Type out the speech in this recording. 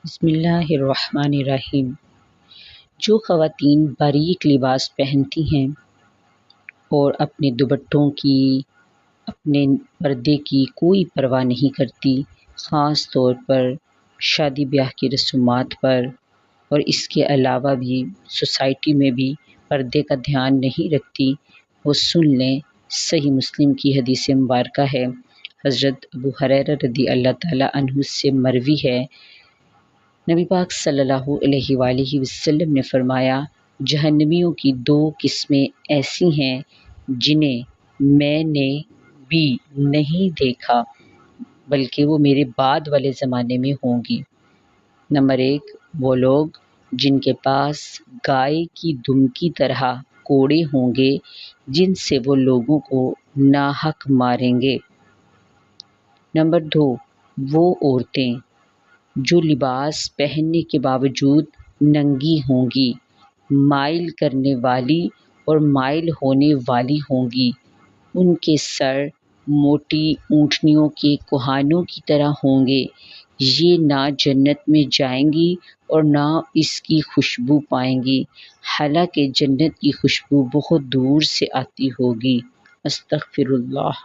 بسم اللہ الرحمن الرحیم۔ جو خواتین باریک لباس پہنتی ہیں اور اپنے دوپٹوں کی، اپنے پردے کی کوئی پرواہ نہیں کرتی، خاص طور پر شادی بیاہ کی رسومات پر، اور اس کے علاوہ بھی سوسائٹی میں بھی پردے کا دھیان نہیں رکھتی، وہ سن لیں صحیح مسلم کی حدیث مبارکہ ہے، حضرت ابو ہریرہ رضی اللہ تعالیٰ عنہ سے مروی ہے، نبی پاک صلی اللہ علیہ وآلہ وسلم نے فرمایا، جہنمیوں کی دو قسمیں ایسی ہیں جنہیں میں نے بھی نہیں دیکھا بلکہ وہ میرے بعد والے زمانے میں ہوں گی۔ نمبر 1، وہ لوگ جن کے پاس گائے کی دم کی طرح کوڑے ہوں گے جن سے وہ لوگوں کو ناحق ماریں گے۔ نمبر 2، وہ عورتیں جو لباس پہننے کے باوجود ننگی ہوں گی، مائل کرنے والی اور مائل ہونے والی ہوں گی، ان کے سر موٹی اونٹنیوں کے کوہانوں کی طرح ہوں گے، یہ نہ جنت میں جائیں گی اور نہ اس کی خوشبو پائیں گی، حالانکہ جنت کی خوشبو بہت دور سے آتی ہوگی۔ استغفر اللہ۔